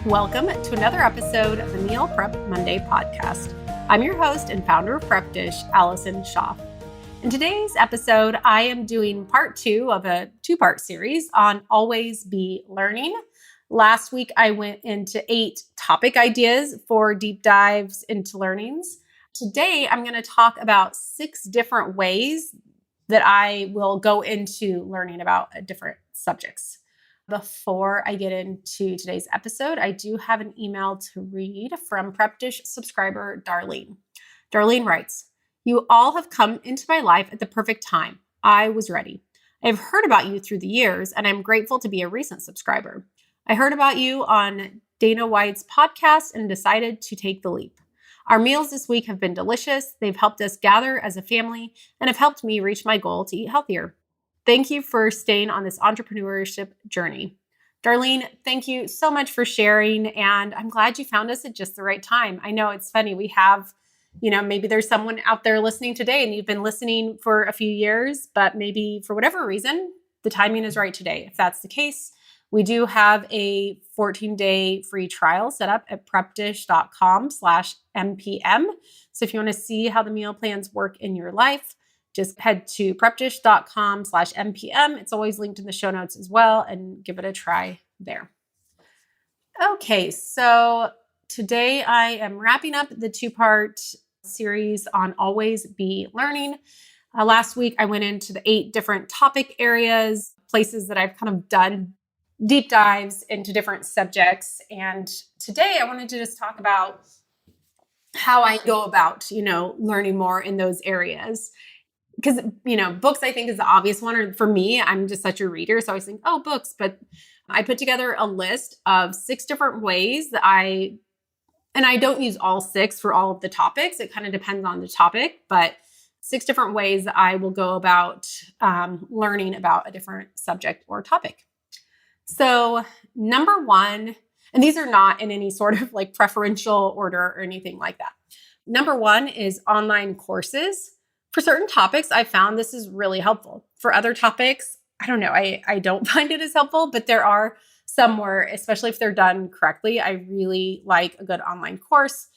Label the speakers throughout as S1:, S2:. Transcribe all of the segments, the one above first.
S1: Welcome to another episode of the Meal Prep Monday podcast. I'm your host and founder of Prep Dish, Allison Schaaf. In today's episode, I am doing part 2 of a 2-part series on Always Be Learning. Last week, I went into 8 topic ideas for deep dives into learnings. Today, I'm going to talk about 6 different ways that I will go into learning about different subjects. Before I get into today's episode, I do have an email to read from Prep Dish subscriber Darlene. Darlene writes, "You all have come into my life at the perfect time. I was ready. I have heard about you through the years, and I'm grateful to be a recent subscriber. I heard about you on Dana White's podcast and decided to take the leap. Our meals this week have been delicious. They've helped us gather as a family and have helped me reach my goal to eat healthier. Thank you for staying on this entrepreneurship journey." Darlene, thank you so much for sharing. And I'm glad you found us at just the right time. I know it's funny. We have, maybe there's someone out there listening today and you've been listening for a few years, but maybe for whatever reason, the timing is right today. If that's the case, we do have a 14-day free trial set up at prepdish.com/MPM. So if you want to see how the meal plans work in your life, just head to prepdish.com/MPM. It's always linked in the show notes as well, and give it a try there. Okay, so today I am wrapping up the 2-part series on Always Be Learning. Last week, I went into the 8 different topic areas, places that I've kind of done deep dives into different subjects. And today I wanted to just talk about how I go about, learning more in those areas. Because, books, I think, is the obvious one. Or for me, I'm just such a reader. So I always think, books. But I put together a list of 6 different ways that I don't use all 6 for all of the topics. It kind of depends on the topic, but 6 different ways that I will go about learning about a different subject or topic. So number 1, and these are not in any sort of like preferential order or anything like that. Number 1 is online courses. For certain topics, I found this is really helpful. For other topics, I don't know. I don't find it as helpful, but there are some where, especially if they're done correctly, I really like a good online course.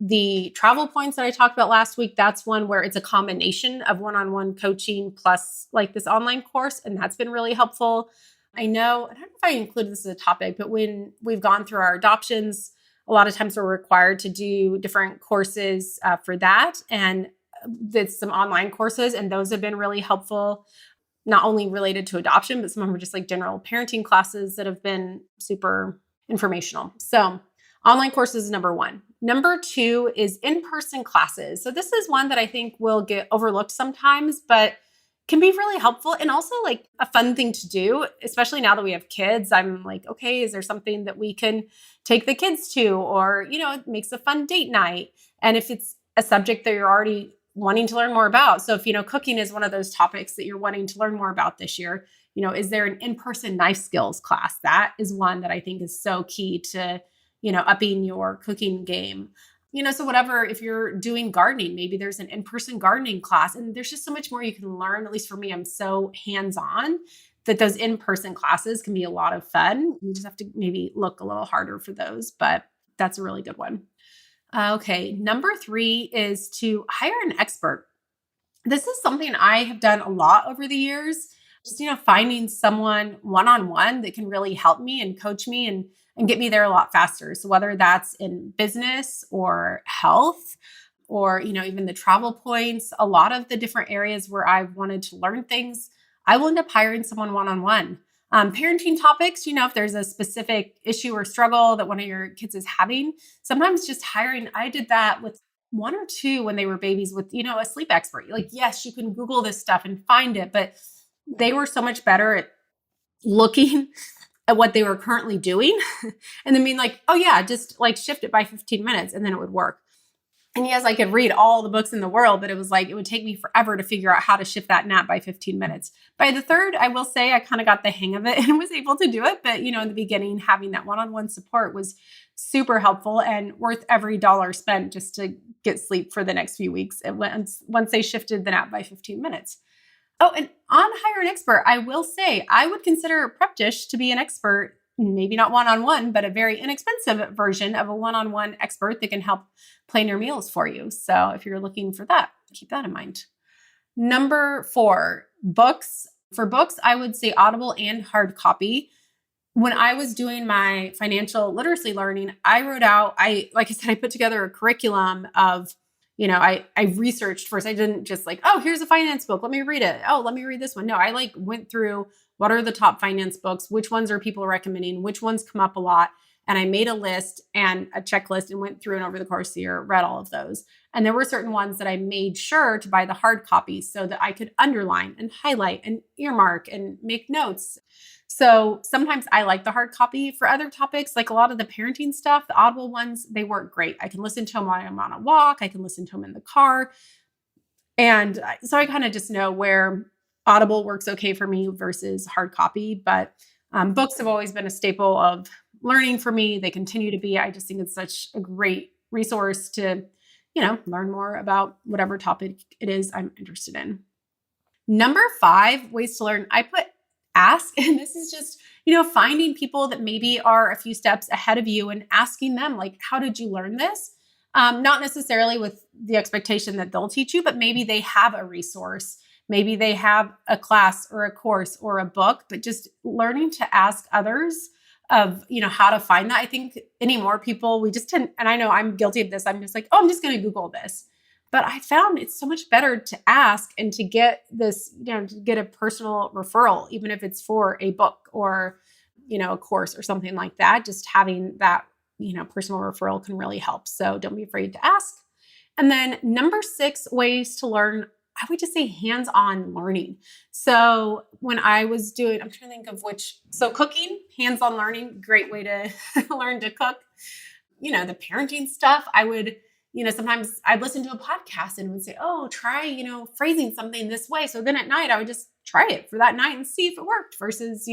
S1: The travel points that I talked about last week, that's one where it's a combination of one-on-one coaching plus like this online course, and that's been really helpful. I don't know if I included this as a topic, but when we've gone through our adoptions, a lot of times we're required to do different courses for that. And did some online courses, and those have been really helpful, not only related to adoption, but some of them are just like general parenting classes that have been super informational. So online courses is number 1. Number 2 is in-person classes. So this is one that I think will get overlooked sometimes, but can be really helpful and also like a fun thing to do, especially now that we have kids. I'm like, okay, is there something that we can take the kids to? Or, it makes a fun date night. And if it's a subject that you're already wanting to learn more about. So if, cooking is one of those topics that you're wanting to learn more about this year, is there an in-person knife skills class? That is one that I think is so key to, upping your cooking game. So whatever, if you're doing gardening, maybe there's an in-person gardening class, and there's just so much more you can learn. At least for me, I'm so hands-on that those in-person classes can be a lot of fun. You just have to maybe look a little harder for those, but that's a really good one. Okay, number 3 is to hire an expert. This is something I have done a lot over the years. Just, finding someone one-on-one that can really help me and coach me and get me there a lot faster. So whether that's in business or health or, even the travel points, a lot of the different areas where I've wanted to learn things, I will end up hiring someone one-on-one. Parenting topics, if there's a specific issue or struggle that one of your kids is having, sometimes just hiring, I did that with 1 or 2 when they were babies with, a sleep expert. Like, yes, you can Google this stuff and find it, but they were so much better at looking at what they were currently doing and then being like, oh yeah, just like shift it by 15 minutes and then it would work. And yes, I could read all the books in the world, but it was like, it would take me forever to figure out how to shift that nap by 15 minutes. By the 3rd, I will say I kind of got the hang of it and was able to do it. But, in the beginning, having that one-on-one support was super helpful and worth every dollar spent just to get sleep for the next few weeks. And once they shifted the nap by 15 minutes. Oh, and on hire an expert, I will say I would consider Prep Dish to be an expert maybe not one-on-one, but a very inexpensive version of a one-on-one expert that can help plan your meals for you. So if you're looking for that, keep that in mind. Number 4, books. For books, I would say Audible and hard copy. When I was doing my financial literacy learning, I wrote out, like I said, I put together a curriculum of, I researched first. I didn't just like, oh, here's a finance book. Let me read it. Oh, let me read this one. No, I like went through what are the top finance books? Which ones are people recommending? Which ones come up a lot? And I made a list and a checklist and went through and over the course of the year, read all of those. And there were certain ones that I made sure to buy the hard copy so that I could underline and highlight and earmark and make notes. So sometimes I like the hard copy for other topics, like a lot of the parenting stuff, the Audible ones, they work great. I can listen to them while I'm on a walk. I can listen to them in the car. And so I kind of just know where Audible works okay for me versus hard copy. But books have always been a staple of learning for me. They continue to be. I just think it's such a great resource to, learn more about whatever topic it is I'm interested in. Number 5, ways to learn. I put ask, and this is just, finding people that maybe are a few steps ahead of you and asking them, like, how did you learn this? Not necessarily with the expectation that they'll teach you, but maybe they have a resource. Maybe they have a class or a course or a book, but just learning to ask others of, how to find that. I think anymore people, we just tend, and I know I'm guilty of this. I'm just like, oh, I'm just going to Google this. But I found it's so much better to ask and to get this, to get a personal referral, even if it's for a book or, a course or something like that. Just having that, personal referral can really help. So don't be afraid to ask. And then number 6, ways to learn, I would just say hands-on learning. So when I was doing, I'm trying to think of cooking, hands-on learning, great way to learn to cook. The parenting stuff, I would, sometimes I'd listen to a podcast and would say, oh, try, phrasing something this way. So then at night I would just try it for that night and see if it worked versus,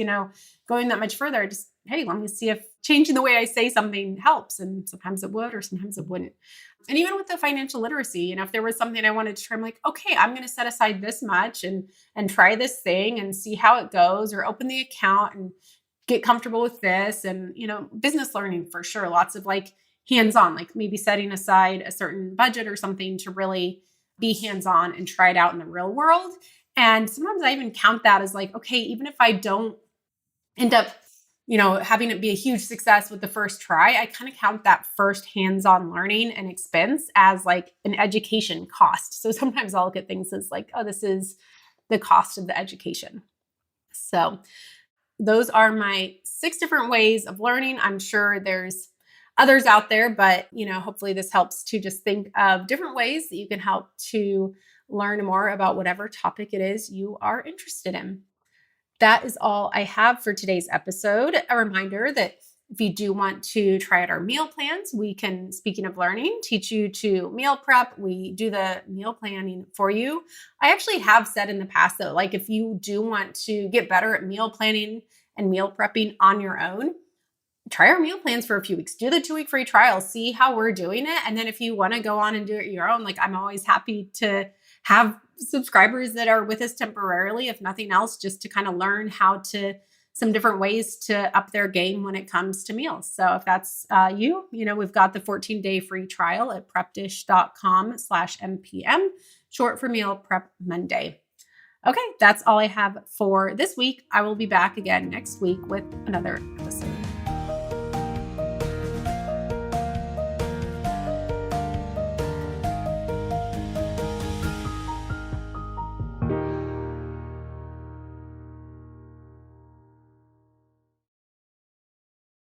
S1: going that much further. Just, hey, let me see if changing the way I say something helps. And sometimes it would, or sometimes it wouldn't. And even with the financial literacy, if there was something I wanted to try, I'm like, okay, I'm going to set aside this much and try this thing and see how it goes, or open the account and get comfortable with this. And, business learning for sure. Lots of like hands-on, like maybe setting aside a certain budget or something to really be hands-on and try it out in the real world. And sometimes I even count that as like, okay, even if I don't end up, having it be a huge success with the first try, I kind of count that first hands-on learning and expense as like an education cost. So sometimes I'll look at things as like, oh, this is the cost of the education. So those are my 6 different ways of learning. I'm sure there's others out there, but hopefully this helps to just think of different ways that you can help to learn more about whatever topic it is you are interested in. That is all I have for today's episode. A reminder that if you do want to try out our meal plans, we can, speaking of learning, teach you to meal prep. We do the meal planning for you. I actually have said in the past though, like if you do want to get better at meal planning and meal prepping on your own, try our meal plans for a few weeks. Do the 2-week free trial, see how we're doing it. And then if you want to go on and do it your own, like I'm always happy to have subscribers that are with us temporarily, if nothing else, just to kind of learn some different ways to up their game when it comes to meals. So if that's you, we've got the 14-day free trial at prepdish.com/MPM, short for Meal Prep Monday. Okay, that's all I have for this week. I will be back again next week with another episode.